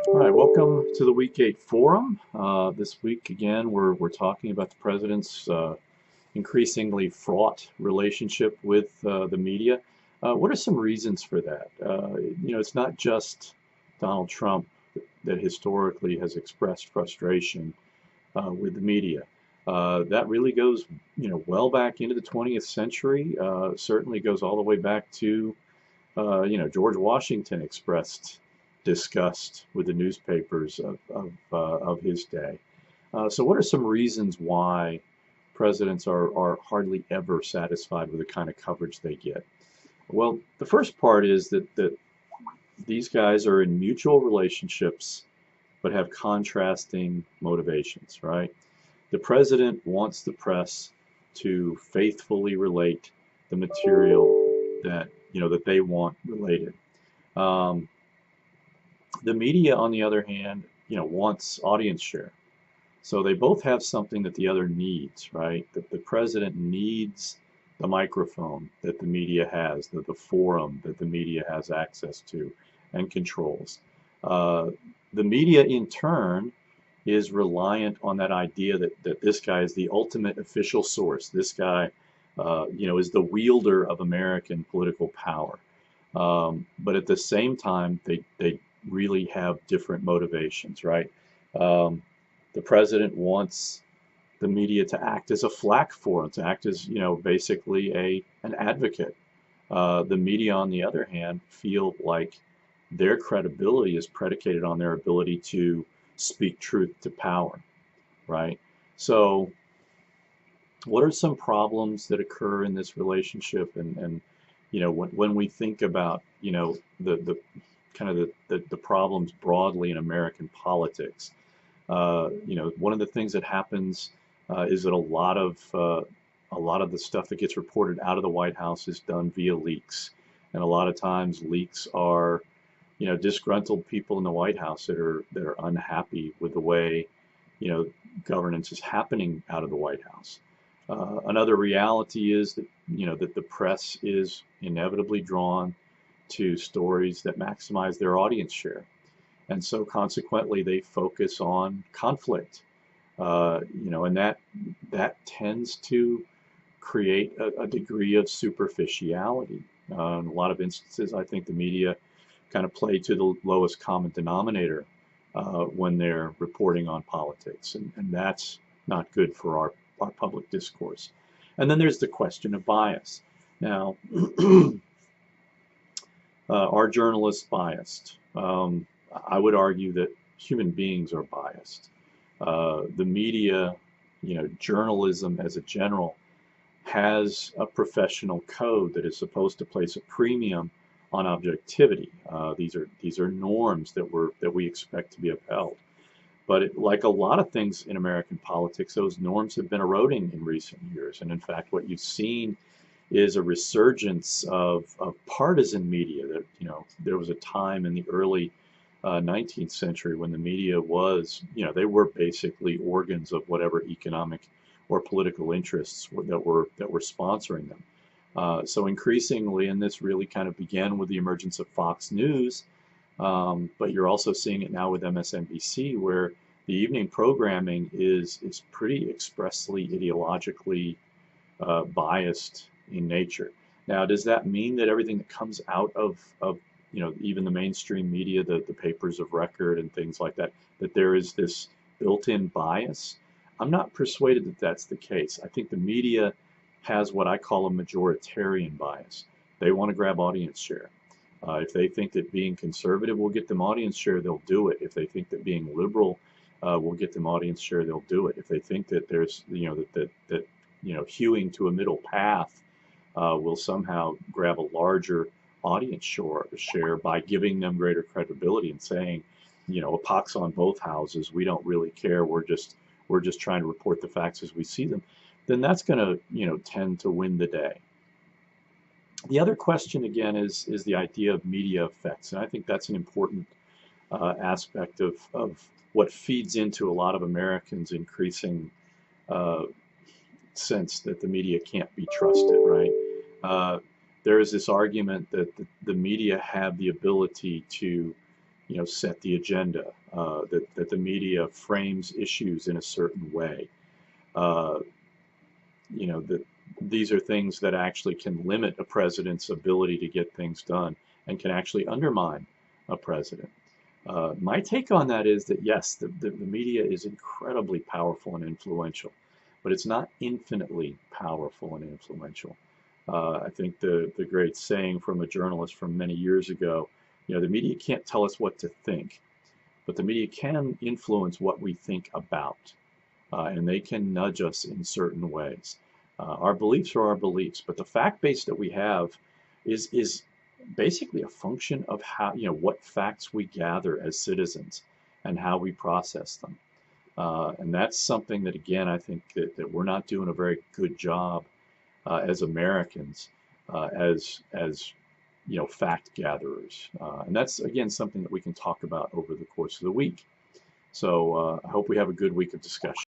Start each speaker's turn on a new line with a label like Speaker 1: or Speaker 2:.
Speaker 1: All right, welcome to the Week 8 Forum. This week, again, we're talking about the president's increasingly fraught relationship with the media. What are some reasons for that? It's not just Donald Trump that historically has expressed frustration with the media. That really goes, well back into the 20th century. Certainly goes all the way back to George Washington expressed disgust with the newspapers of his day. So, what are some reasons why presidents are hardly ever satisfied with the kind of coverage they get? Well, the first part is that these guys are in mutual relationships but have contrasting motivations, right? The president wants the press to faithfully relate the material that they want related. Um, the media, on the other hand, wants audience share. So they both have something that the other needs, right? The president needs the microphone that the media has, the forum that the media has access to and controls. Uh, the media, in turn, is reliant on that idea that this guy is the ultimate official source. This guy, is the wielder of American political power. But at the same time, they really have different motivations, right? Um, the president wants the media to act as a flak for him, to act as, basically an advocate. The media, on the other hand, feel like their credibility is predicated on their ability to speak truth to power, right? So, what are some problems that occur in this relationship? And when we think about, the kind of the problems broadly in American politics, one of the things that happens is that a lot of the stuff that gets reported out of the White House is done via leaks, and a lot of times leaks are, disgruntled people in the White House that are unhappy with the way, you know, governance is happening out of the White House. Another reality is that the press is inevitably drawn to stories that maximize their audience share, and so consequently they focus on conflict. And that tends to create a degree of superficiality. In a lot of instances, I think the media kind of play to the lowest common denominator when they're reporting on politics, and that's not good for our public discourse. And then there's the question of bias. Now, are journalists biased? I would argue that human beings are biased. The media, journalism as a general, has a professional code that is supposed to place a premium on objectivity. These are norms that we expect to be upheld. But like a lot of things in American politics, those norms have been eroding in recent years. And in fact, what you've seen is a resurgence of partisan media. That there was a time in the early 19th century when the media was, they were basically organs of whatever economic or political interests that were sponsoring them. So increasingly, and this really kind of began with the emergence of Fox News, but you're also seeing it now with MSNBC, where the evening programming is pretty expressly ideologically biased in nature. Now, does that mean that everything that comes out of even the mainstream media, the papers of record and things like that, that there is this built-in bias? I'm not persuaded that that's the case. I think the media has what I call a majoritarian bias. They want to grab audience share. If they think that being conservative will get them audience share, they'll do it. If they think that being liberal will get them audience share, they'll do it. If they think that there's, that hewing to a middle path will somehow grab a larger audience share by giving them greater credibility and saying, a pox on both houses, we don't really care, we're just trying to report the facts as we see them, then that's going to, tend to win the day. The other question, again, is the idea of media effects, and I think that's an important aspect of what feeds into a lot of Americans' increasing uh, sense that the media can't be trusted, right? Uh, there is this argument that the media have the ability to set the agenda, that the media frames issues in a certain way. Uh, that these are things that actually can limit a president's ability to get things done and can actually undermine a president. My take on that is that yes, the media is incredibly powerful and influential, but it's not infinitely powerful and influential. I think the great saying from a journalist from many years ago, the media can't tell us what to think, but the media can influence what we think about, and they can nudge us in certain ways. Our beliefs are our beliefs, but the fact base that we have is basically a function of how what facts we gather as citizens and how we process them. And that's something that again I think that we're not doing a very good job as Americans, as fact gatherers. And that's again something that we can talk about over the course of the week. So I hope we have a good week of discussion.